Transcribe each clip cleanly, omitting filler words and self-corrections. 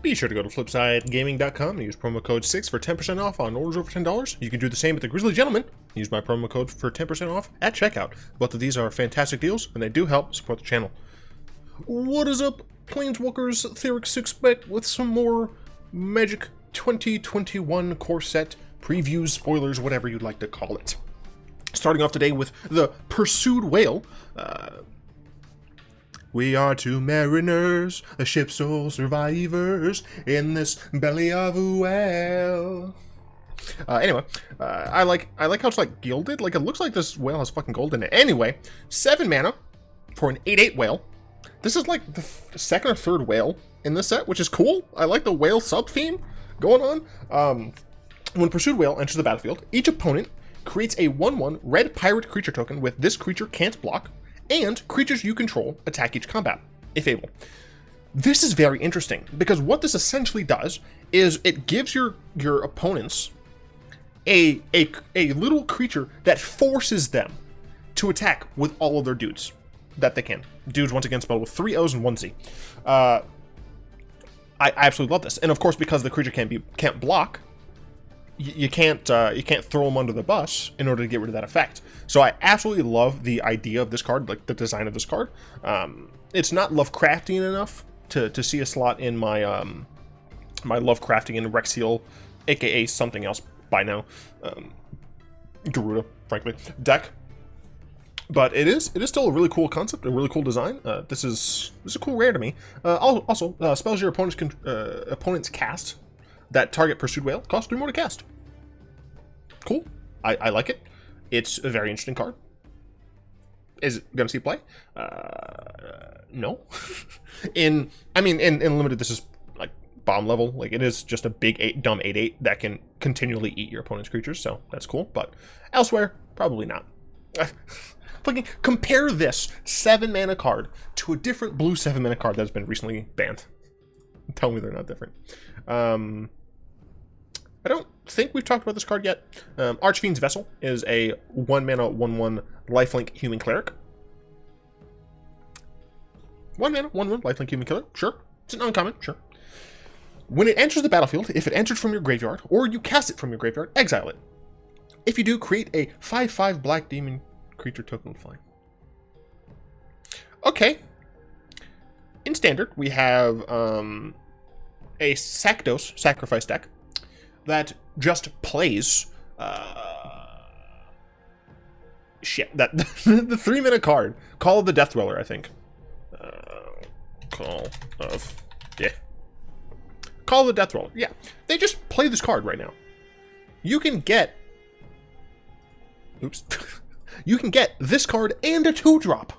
Be sure to go to flipsidegaming.com and use promo code 6 for 10% off on orders over $10. You can do the same at the Grizzly Gentleman. Use my promo code for 10% off at checkout. Both of these are fantastic deals, and they do help support the channel. What is up, Planeswalkers? Theorix6 back with some more Magic 2021 core set previews, spoilers, whatever you'd like to call it. Starting off today with the Pursued Whale. We are two mariners, a ship's sole survivors, in this belly of a whale. Anyway, I like how it's like gilded. Like, it looks like this whale has fucking gold in it. Anyway, 7 mana for an 8/8 whale. This is like the second or third whale in this set, which is cool. I like the whale sub-theme going on. When Pursued Whale enters the battlefield, each opponent creates a 1/1 red pirate creature token with this creature can't block, and creatures you control attack each combat, if able. This is very interesting, because what this essentially does is it gives your opponents a little creature that forces them to attack with all of their dudes that they can. Dudes, once again, spelled with 3 O's and 1 Z. I absolutely love this. And of course, because the creature can't block, you can't throw them under the bus in order to get rid of that effect. So I absolutely love the idea of this card, like the design of this card. It's not Lovecraftian enough to see a slot in my my Lovecraftian Rexiel, aka something else by now, Garuda, frankly, deck. But it is still a really cool concept, a really cool design. This is a cool rare to me. Also, spells your opponents cast that target Pursued Whale cost 3 more to cast. Cool. I like it. It's a very interesting card. Is it gonna see play? No. in limited, this is like bomb level. Like, it is just a big dumb 8/8 that can continually eat your opponent's creatures, so that's cool. But elsewhere, probably not. Fucking compare this 7 mana card to a different blue 7 mana card that's been recently banned. Tell me they're not different. I don't think we've talked about this card yet. Archfiend's Vessel is a 1 mana 1/1 lifelink human cleric. 1 mana 1/1 lifelink human killer. Sure. It's an uncommon. Sure. When it enters the battlefield, if it entered from your graveyard or you cast it from your graveyard, exile it. If you do, create a 5/5 black demon creature token with flying. Okay. In standard, we have a Sakdos sacrifice deck that just plays the 3 mana card, Call of the Death Dweller, I think. Call of the Death Dweller. Yeah, they just play this card right now. You can get you can get this card and a 2-drop.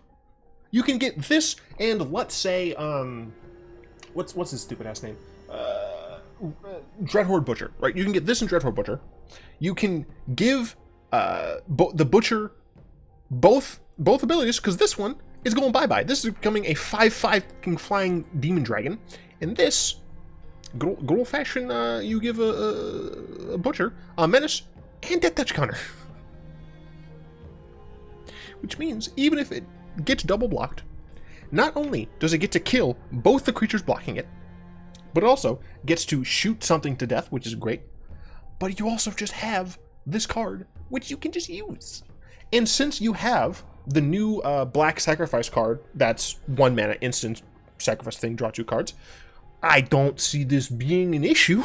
You can get this and, let's say, what's his stupid ass name? Dreadhorde Butcher, right? You can get this and Dreadhorde Butcher. You can give the Butcher both abilities, because this one is going bye-bye. This is becoming a 5/5 flying demon dragon, and this good old-fashioned you give a Butcher a menace and death touch counter. Which means even if it gets double blocked, not only does it get to kill both the creatures blocking it, but it also gets to shoot something to death, which is great. But you also just have this card, which you can just use. And since you have the new black sacrifice card, that's 1 mana instant sacrifice thing, draw 2 cards, I don't see this being an issue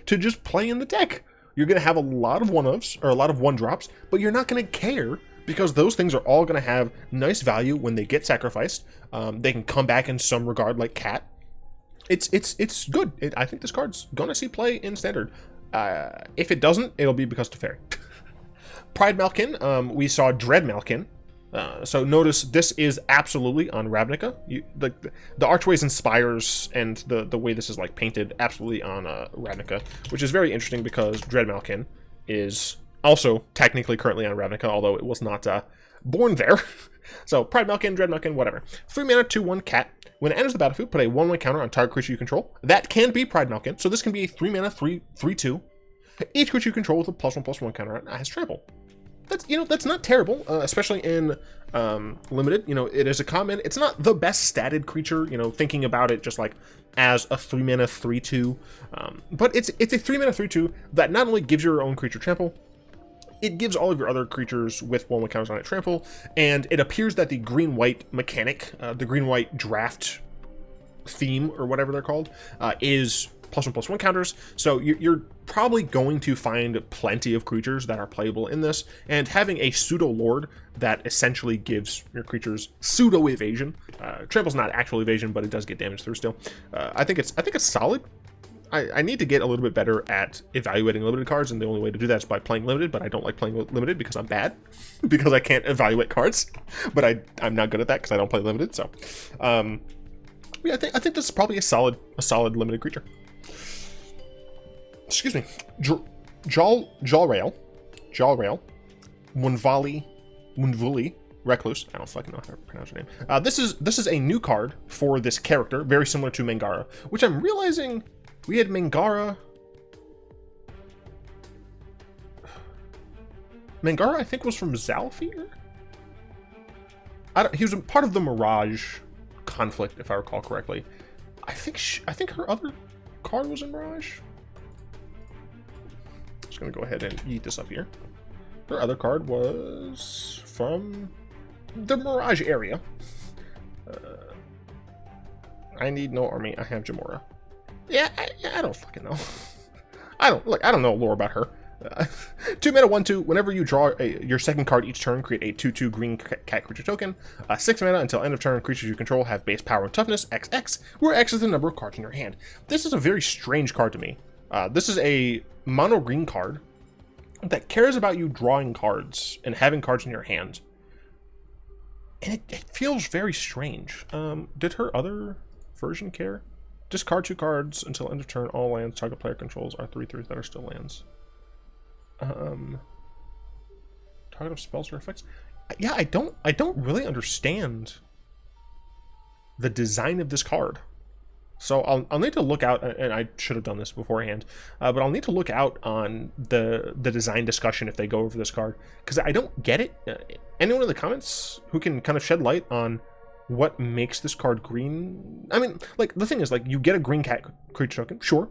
to just play in the deck. You're going to have a lot of 1-ofs, or a lot of 1-drops, but you're not going to care, because those things are all going to have nice value when they get sacrificed. They can come back in some regard, like Cat. It's good. I think this card's going to see play in standard. If it doesn't, it'll be because Teferi. Pride Malkin, we saw Dread Malkin. So notice this is absolutely on Ravnica. The archways and spires and the way this is like painted, absolutely on Ravnica, which is very interesting because Dread Malkin is also technically currently on Ravnica, although it was not born there. So Pride Malkin, Dread Malkin, whatever. 3 mana 2/1 cat. When it enters the battlefield, put a 1/1 counter on target creature you control. That can be Pride Malkin, so this can be a 3 mana 3/2. Each creature you control with a +1/+1 counter has trample. that's not terrible, especially in limited. You know, it is a common. It's not the best statted creature. You know, thinking about it just like as a 3-mana 3/2, but it's a 3-mana 3/2 that not only gives your own creature trample, it gives all of your other creatures with 1/1 counters on it trample, and it appears that the green-white mechanic, the green-white draft theme or whatever they're called, is +1/+1 counters. So you're probably going to find plenty of creatures that are playable in this, and having a pseudo lord that essentially gives your creatures pseudo evasion. Trample's not actual evasion, but it does get damage through still. I think it's solid. I need to get a little bit better at evaluating limited cards, and the only way to do that is by playing limited, but I don't like playing limited because I'm bad, because I can't evaluate cards, but I'm not good at that because I don't play limited, so. Yeah, I think this is probably a solid limited creature. Excuse me. Jolrael, Munvali, Recluse. I don't fucking know how to pronounce her name. This is a new card for this character, very similar to Mangara, which I'm realizing we had Mangara. Mangara, I think, was from Zalfir. He was a part of the Mirage conflict, if I recall correctly. I think her other card was in Mirage. Just gonna go ahead and eat this up here. Her other card was from the Mirage area. I need no army. I have Jamora. Yeah, I don't fucking know. I don't know lore about her. 2 mana 1/2. Whenever you draw your second card each turn, create a 2/2 green cat creature token. 6 mana until end of turn. Creatures you control have base power and toughness XX, where X is the number of cards in your hand. This is a very strange card to me. This is a mono green card that cares about you drawing cards and having cards in your hand, and it feels very strange. Did her other version care? Discard 2 cards until end of turn. All lands target player controls are 3/3 that are still lands. Target of spells or effects. Yeah, I don't really understand the design of this card. So I'll need to look out, and I should have done this beforehand, but I'll need to look out on the design discussion if they go over this card, because I don't get it. Anyone in the comments who can kind of shed light on what makes this card green? I mean, like, the thing is, like, you get a green cat creature token, sure,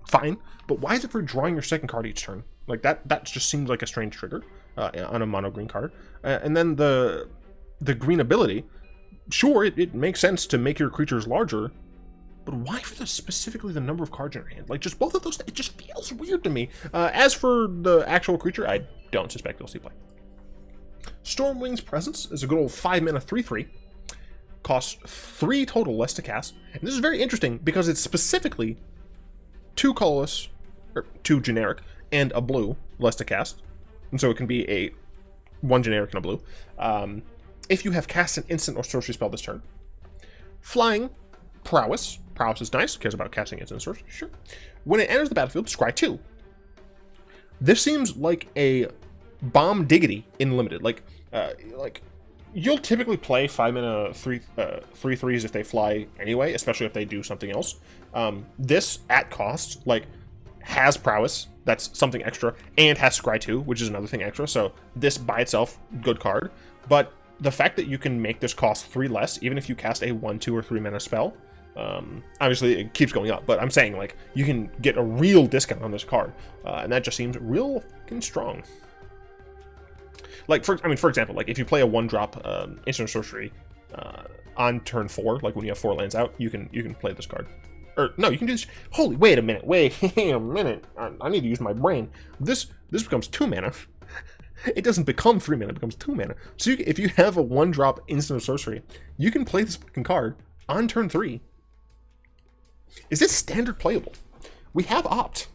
fine, but why is it for drawing your second card each turn? Like, that just seems like a strange trigger on a mono green card. And then the green ability, sure, it makes sense to make your creatures larger, but why for specifically the number of cards in your hand? Like, just both of those, it just feels weird to me. As for the actual creature, I don't suspect you'll see play. Stormwing's Presence is a good old 5 mana 3/3. Costs 3 total less to cast. And this is very interesting because it's specifically 2 colorless, or 2 generic, and a blue less to cast. And so it can be a 1 generic and a blue. If you have cast an instant or sorcery spell this turn. Flying, Prowess. Prowess is nice, cares about casting instant sorcery, sure. When it enters the battlefield, scry 2. This seems like a bomb diggity in limited. Like you'll typically play 5 mana 3/3s if they fly anyway, especially if they do something else. This at cost, like, has Prowess, that's something extra, and has Scry 2, which is another thing extra, so this by itself, good card. But the fact that you can make this cost 3 less, even if you cast a 1, 2, or 3 mana spell, obviously it keeps going up, but I'm saying, like, you can get a real discount on this card, and that just seems real fucking strong. Like, for example, like, if you play a 1-drop instant sorcery on turn 4, like when you have 4 lands out, you can play this card. Or no, you can do this. Holy, wait a minute, I need to use my brain. This becomes 2 mana. It doesn't become 3 mana, it becomes 2 mana. So if you have a 1-drop instant sorcery, you can play this fucking card on turn 3. Is this standard playable? We have Opt.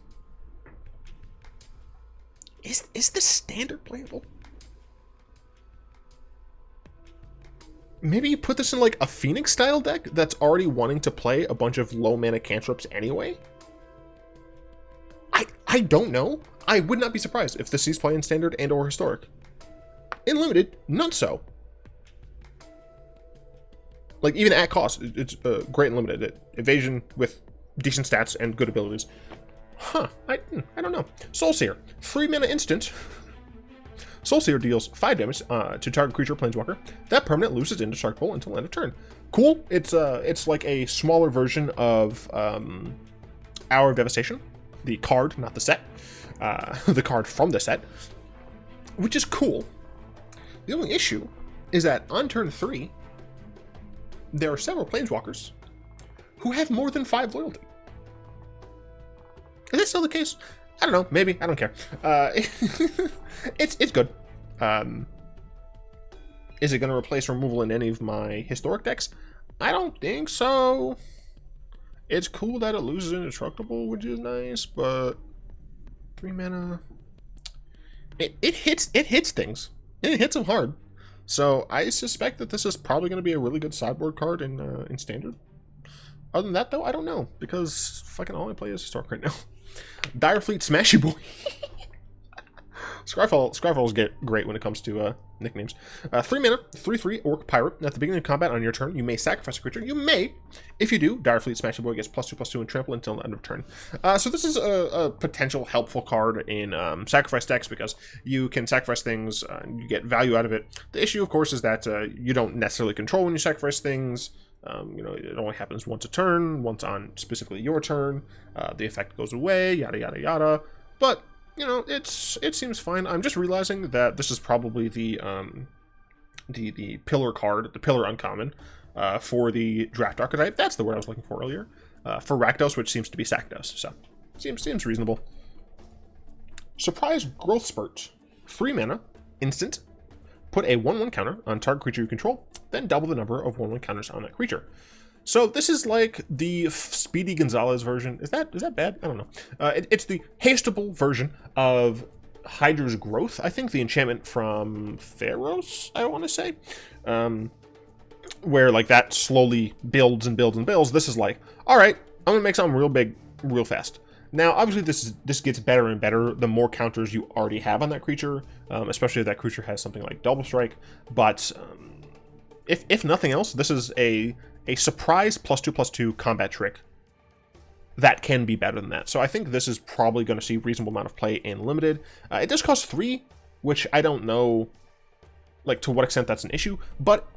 Is this standard playable? Maybe you put this in, like, a Phoenix style deck that's already wanting to play a bunch of low mana cantrips anyway? I don't know. I would not be surprised if this sees play in standard and or historic. In limited, not so. Like, even at cost, it's great and limited. Evasion with decent stats and good abilities. Huh, I don't know. Soulseer, 3 mana instant. Soul Seer deals 5 damage to target creature or planeswalker. That permanent loses indestructible until end of turn. Cool. It's like a smaller version of Hour of Devastation, the card, not the set, the card from the set, which is cool. The only issue is that on turn 3, there are several planeswalkers who have more than 5 loyalty. Is that still the case? I don't know. Maybe. I don't care. It's good. Is it going to replace removal in any of my historic decks? I don't think so. It's cool that it loses indestructible, which is nice, but 3 mana. It hits things. It hits them hard. So I suspect that this is probably going to be a really good sideboard card in Standard. Other than that, though, I don't know, because fucking all I play is Historic right now. Direfleet Smashy Boy. Scryfall is great when it comes to nicknames. 3 mana, 3/3 Orc Pirate. At the beginning of combat on your turn, you may sacrifice a creature. You may. If you do, Direfleet Smashy Boy gets +2/+2 and trample until the end of turn. So this is a potential helpful card in sacrifice decks because you can sacrifice things, you get value out of it. The issue, of course, is that you don't necessarily control when you sacrifice things. You know, it only happens once a turn, once on specifically your turn. The effect goes away, yada yada yada. But you know, it seems fine. I'm just realizing that this is probably the pillar card, the pillar uncommon, for the draft archetype. That's the word I was looking for earlier. For Rakdos, which seems to be Sakdos. So seems reasonable. Surprise Growth Spurt. 3 mana, instant. Put a 1/1 counter on target creature you control, then double the number of 1/1 counters on that creature. So this is like the Speedy Gonzalez version. Is that bad? I don't know. It's the hasteable version of Hydra's Growth. I think the enchantment from Theros, I want to say. Where like that slowly builds and builds and builds. This is like, all right, I'm going to make something real big, real fast. Now, obviously, this gets better and better the more counters you already have on that creature, especially if that creature has something like Double Strike. But if nothing else, this is a surprise +2/+2 combat trick that can be better than that. So I think this is probably going to see a reasonable amount of play in Limited. It does cost 3, which I don't know like to what extent that's an issue, but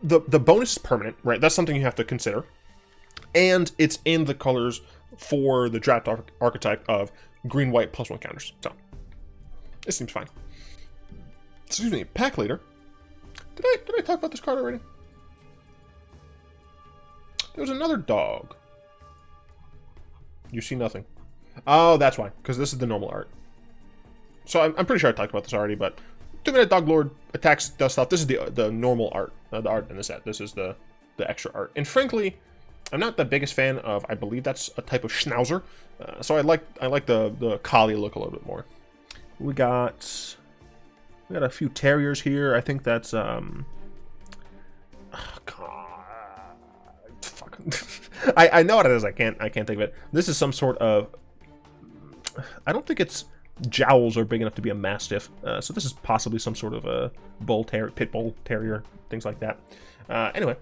the bonus is permanent, right? That's something you have to consider. And it's in the colors for the draft archetype of green-white +1 counters. So, it seems fine. Excuse me, Pack Leader. Did I talk about this card already? There was another dog. You see nothing. Oh, that's why, because this is the normal art. So I'm pretty sure I talked about this already, but 2-minute Dog Lord attacks, does stuff. This is the normal art, the art in the set. This is the extra art. And frankly, I'm not the biggest fan of, I believe that's a type of Schnauzer. So I like the collie look a little bit more. We got a few terriers here. I think that's oh God, fuck. I know what it is. I can't think of it. This is some sort of, I don't think its jowls are big enough to be a mastiff. So this is possibly some sort of a pit bull terrier, things like that. Anyway.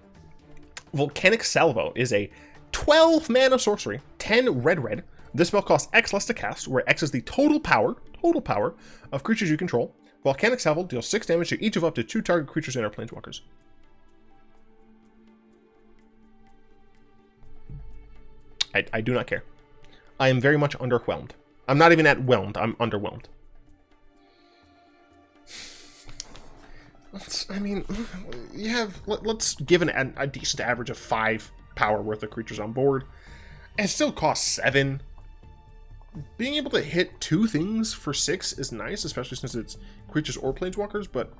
Volcanic Salvo is a 12 mana sorcery, 10 red. This spell costs X less to cast, where X is the total power of creatures you control. Volcanic Salvo deals 6 damage to each of up to 2 target creatures and/or planeswalkers. I do not care. I am very much underwhelmed. I'm not even at whelmed, I'm underwhelmed. I mean, you have, let's give a decent average of 5 power worth of creatures on board. And it still costs 7. Being able to hit 2 things for 6 is nice, especially since it's creatures or planeswalkers, but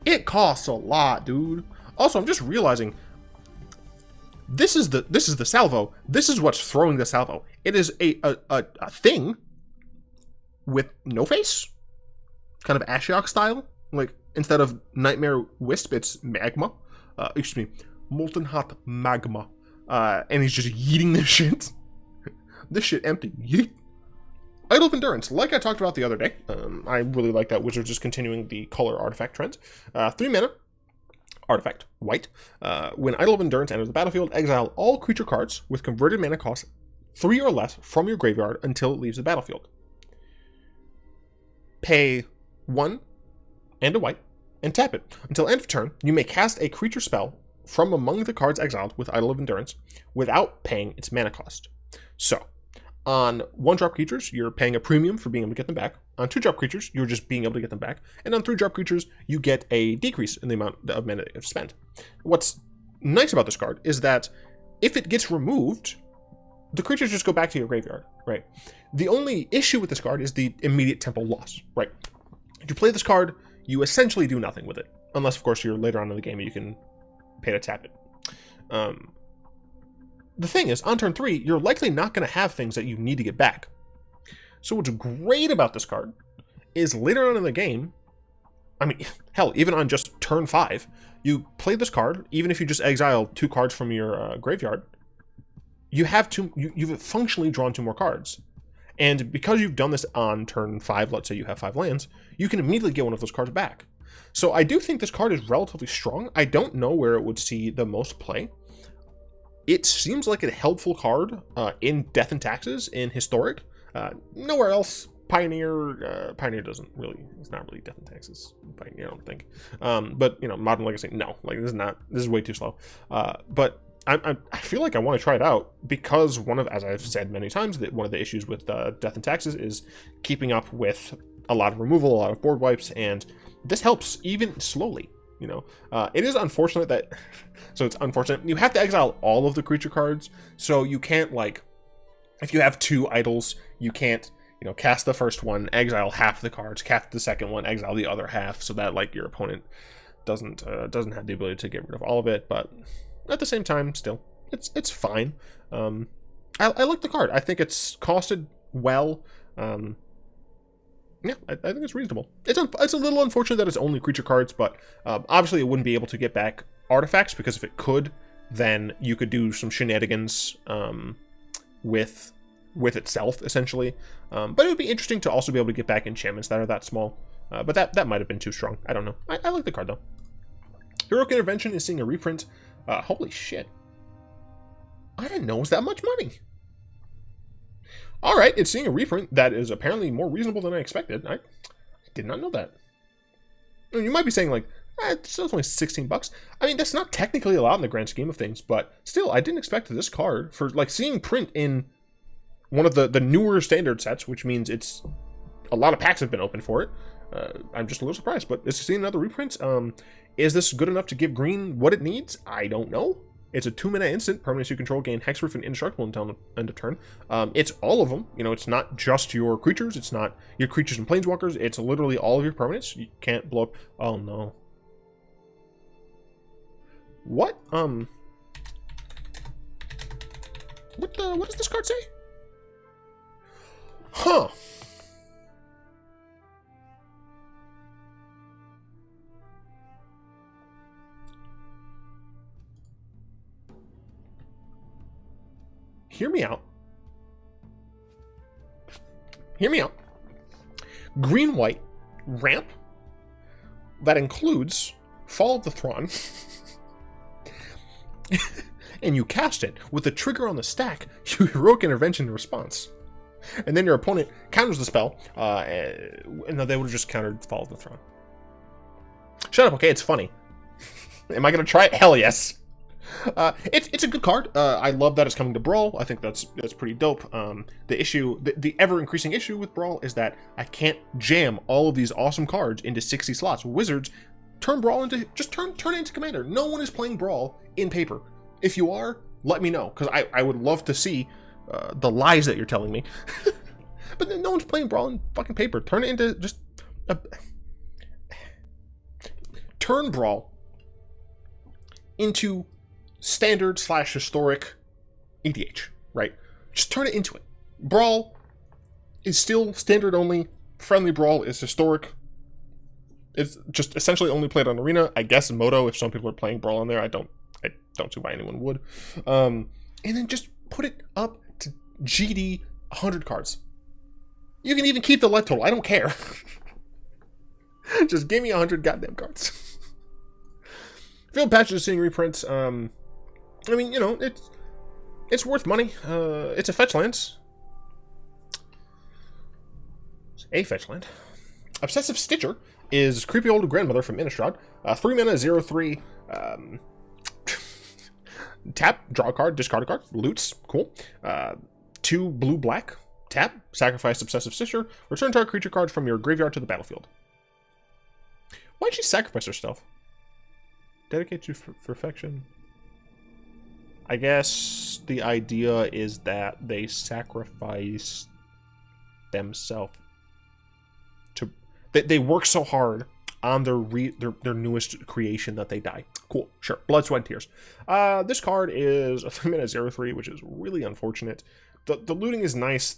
it costs a lot, dude. Also, I'm just realizing this is the salvo. This is what's throwing the salvo. It is a thing with no face, kind of Ashiok style. Like, instead of Nightmare Wisp, it's magma. Excuse me, molten hot magma. And he's just yeeting this shit. This shit empty. Yeet. Idle of Endurance, like I talked about the other day. I really like that Wizards is continuing the color artifact trend. 3 mana, artifact, white. When Idle of Endurance enters the battlefield, exile all creature cards with converted mana cost 3 or less from your graveyard until it leaves the battlefield. Pay 1 and a white, and tap it. Until end of turn, you may cast a creature spell from among the cards exiled with Idol of Endurance without paying its mana cost. So, on 1-drop creatures, you're paying a premium for being able to get them back. On 2-drop creatures, you're just being able to get them back. And on 3-drop creatures, you get a decrease in the amount of mana you've spent. What's nice about this card is that if it gets removed, the creatures just go back to your graveyard, right? The only issue with this card is the immediate tempo loss, right? If you play this card, you essentially do nothing with it. Unless, of course, you're later on in the game and you can pay to tap it. The thing is, on turn 3, you're likely not going to have things that you need to get back. So what's great about this card is later on in the game, I mean, hell, even on just turn 5, you play this card, even if you just exile 2 cards from your graveyard, you have you've functionally drawn 2 more cards. And because you've done this on turn 5, let's say you have 5 lands, you can immediately get one of those cards back. So I do think this card is relatively strong. I don't know where it would see the most play. It seems like a helpful card in Death and Taxes, in Historic. Nowhere else. Pioneer doesn't really, it's not really Death and Taxes. Pioneer, I don't think. But, you know, Modern Legacy, no. Like, this is way too slow. But I feel like I want to try it out because as I've said many times, that one of the issues with Death and Taxes is keeping up with a lot of removal, a lot of board wipes, and this helps even slowly. You know, it is unfortunate that, so it's unfortunate, you have to exile all of the creature cards, so you can't, like, if you have 2 idols, you can't, you know, cast the first one, exile half the cards, cast the second one, exile the other half, so that, like, your opponent doesn't have the ability to get rid of all of it, but at the same time, still, it's fine. I like the card. I think it's costed well. Yeah, I think it's reasonable. It's a little unfortunate that it's only creature cards, but obviously it wouldn't be able to get back artifacts, because if it could, then you could do some shenanigans with itself, essentially. But it would be interesting to also be able to get back enchantments that are that small. But that might have been too strong. I don't know. I like the card, though. Heroic Intervention is seeing a reprint. Holy shit. I didn't know it was that much money. Alright, it's seeing a reprint that is apparently more reasonable than I expected. I did not know that. I mean, you might be saying, like, it's only $16. I mean, that's not technically a lot in the grand scheme of things, but still, I didn't expect this card for, like, seeing print in one of the newer standard sets, which means it's a lot of packs have been opened for it. I'm just a little surprised, but it's seeing another reprint. Is this good enough to give green what it needs? I don't know. It's a 2-mana instant. Permanents you control gain Hexproof and Indestructible until end of turn. It's all of them. You know, it's not just your creatures. It's not your creatures and planeswalkers. It's literally all of your permanents. You can't blow up. Oh, no. What? What does this card say? Huh. Hear me out. Hear me out. Green-white ramp that includes Fall of the Thrawn. And you cast it with a trigger on the stack, you Heroic Intervention in response. And then your opponent counters the spell, and they would have just countered Fall of the Throne. Shut up, okay? It's funny. Am I going to try it? Hell yes. It's a good card. I love that it's coming to Brawl. I think that's pretty dope. The ever-increasing issue with Brawl is that I can't jam all of these awesome cards into 60 slots. Wizards turn Brawl into, just turn it into Commander. No one is playing Brawl in paper. If you are, let me know, because I would love to see the lies that you're telling me. But no one's playing Brawl in fucking paper. Turn it into just turn Brawl into standard / historic EDH, right? Just turn it into it. Brawl is still standard only. Friendly Brawl is historic. It's just essentially only played on Arena. I guess Moto, if some people are playing Brawl on there, I don't see why anyone would. And then just put it up to GD 100 cards. You can even keep the life total. I don't care. Just give me 100 goddamn cards. Field Patches is seeing reprints. I mean, you know, it's worth money. It's a fetch land. It's a fetch land. Obsessive Stitcher is creepy old grandmother from Innistrad. 3 mana, 0/3. Tap, draw a card, discard a card, loots, cool. 2 blue-black, tap, sacrifice Obsessive Stitcher, return target creature card from your graveyard to the battlefield. Why'd she sacrifice herself? Dedicate to perfection. I guess the idea is that they sacrifice themselves to... They work so hard on their newest creation that they die. Cool, sure. Blood, sweat, and tears. This card is a 3 mana 0/3, which is really unfortunate. The looting is nice.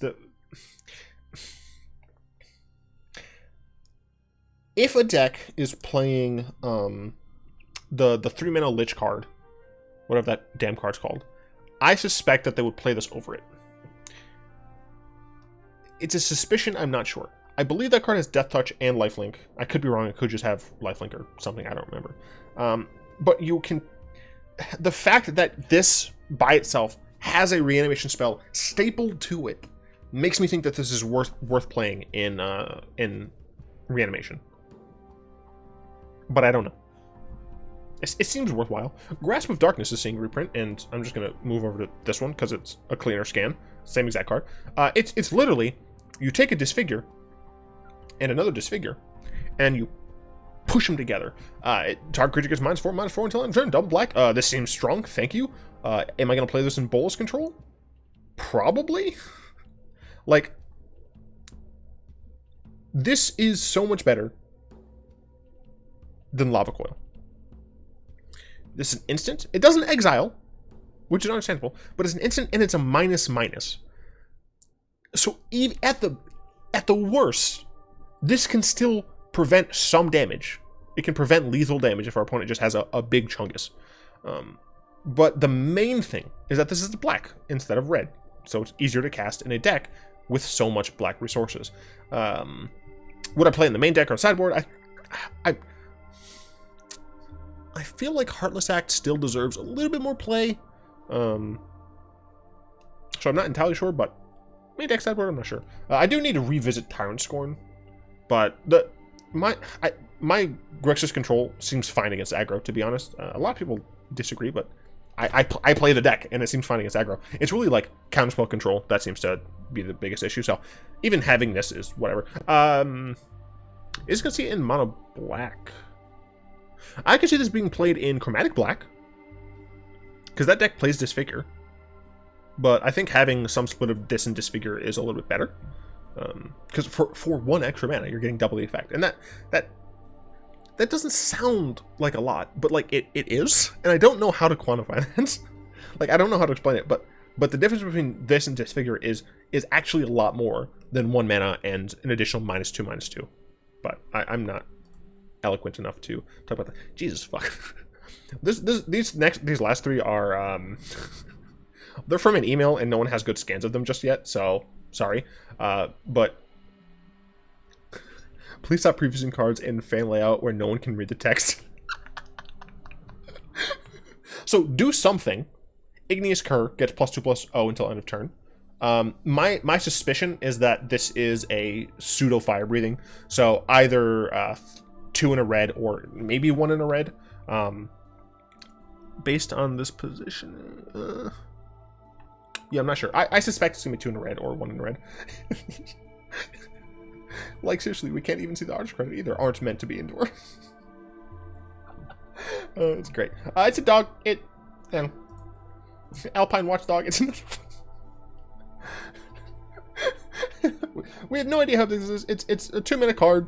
If a deck is playing the 3 mana Lich card, whatever that damn card's called, I suspect that they would play this over it. It's a suspicion, I'm not sure. I believe that card has Death Touch and Lifelink. I could be wrong, it could just have Lifelink or something, I don't remember. But you can... The fact that this, by itself, has a reanimation spell stapled to it makes me think that this is worth playing in reanimation. But I don't know. It seems worthwhile. Grasp of Darkness is seeing reprint, and I'm just going to move over to this one because it's a cleaner scan. Same exact card. It's literally, you take a Disfigure and another Disfigure, and you push them together. Target creature gets -4/-4 until end of turn. Double black. This seems strong. Thank you. Am I going to play this in Bolas control? Probably. Like, this is so much better than Lava Coil. This is an instant. It doesn't exile, which is understandable, but it's an instant and it's a --. So even at the worst, this can still prevent some damage. It can prevent lethal damage if our opponent just has a big chungus. But the main thing is that this is black instead of red, so it's easier to cast in a deck with so much black resources. Would I play in the main deck or sideboard? I feel like Heartless Act still deserves a little bit more play. So I'm not entirely sure, but main deck sideboard, I'm not sure. I do need to revisit Tyrant Scorn, but my Grixis control seems fine against aggro, to be honest. A lot of people disagree, but I play the deck, and it seems fine against aggro. It's really like counterspell control that seems to be the biggest issue, so even having this is whatever. Is going to see it in mono black. I could see this being played in Chromatic Black, because that deck plays Disfigure. But I think having some split of Dis and Disfigure is a little bit better. Because for 1 extra mana, you're getting double the effect. And that doesn't sound like a lot, but like it is. And I don't know how to quantify that. Like, I don't know how to explain it, but the difference between this and Disfigure is actually a lot more than 1 mana and an additional -2/-2. But I'm not eloquent enough to talk about that. Jesus fuck. These last 3 are they're from an email and no one has good scans of them just yet, so sorry. But please stop prefusing cards in fan layout where no one can read the text. So do something. Igneous Cur gets +2/+0 until end of turn. My suspicion is that this is a pseudo fire breathing, so either 2 in a red or maybe 1 in a red. Based on this position, yeah, I'm not sure. I suspect it's gonna be 2 in a red or 1 in a red. Like, seriously, we can't even see the artist credit either. Aren't meant to be indoor. It's great. It's a dog. Alpine Watchdog. It's another. We have no idea how this is. It's a 2 mana card.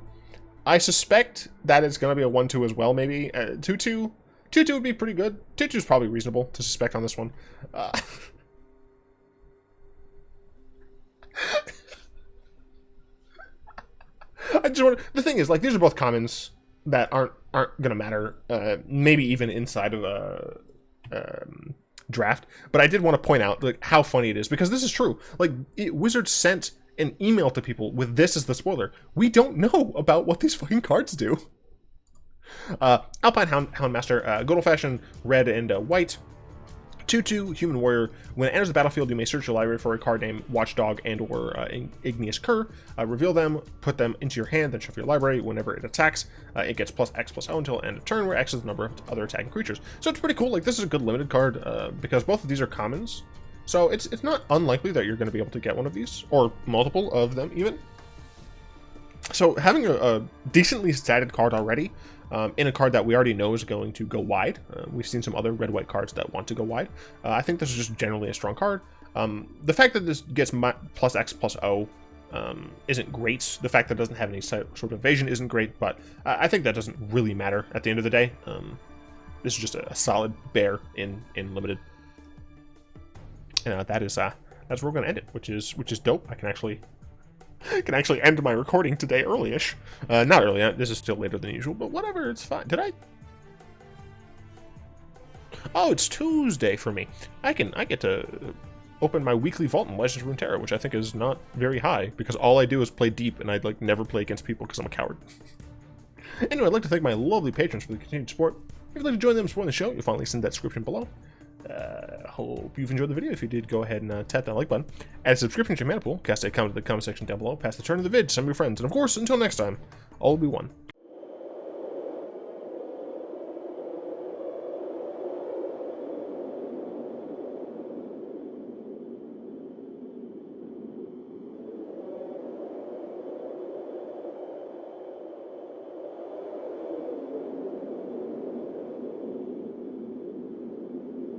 I suspect that it's going to be a 1/2 as well, maybe. 2/2. 2/2 would be pretty good. 2/2 is probably reasonable to suspect on this one. I just want the thing is, like, these are both commons that aren't going to matter, maybe even inside of a draft. But I did want to point out, like, how funny it is, because this is true. Like, Wizards sent an email to people with this as the spoiler. We don't know about what these fucking cards do. Alpine Houndmaster, good old-fashioned red and white. 2/2 Human Warrior. When it enters the battlefield, you may search your library for a card named Watchdog and or Igneous Cur. Reveal them, put them into your hand, then shuffle your library. Whenever it attacks, it gets +X+O until end of turn, where X is the number of other attacking creatures. So it's pretty cool. Like, this is a good limited card because both of these are commons. So it's not unlikely that you're going to be able to get one of these, or multiple of them even. So having a decently statted card already, in a card that we already know is going to go wide. We've seen some other red-white cards that want to go wide. I think this is just generally a strong card. The fact that this gets +X+O isn't great. The fact that it doesn't have any sort of evasion isn't great, but I think that doesn't really matter at the end of the day. This is just a solid bear in limited. And that's where we're going to end it, which is dope. I can actually end my recording today early-ish. Not early, this is still later than usual, but whatever, it's fine. Did I? Oh, it's Tuesday for me. I get to open my weekly vault in Legends of Runeterra, which I think is not very high, because all I do is play deep, and I like never play against people because I'm a coward. Anyway, I'd like to thank my lovely patrons for the continued support. If you'd like to join them supporting the show, you'll find links in that description below. Hope you've enjoyed the video. If you did, go ahead and tap that like button. Add a subscription to your mana pool. Cast a comment in the comment section down below. Pass the turn of the vid to some of your friends. And of course, until next time, all will be one.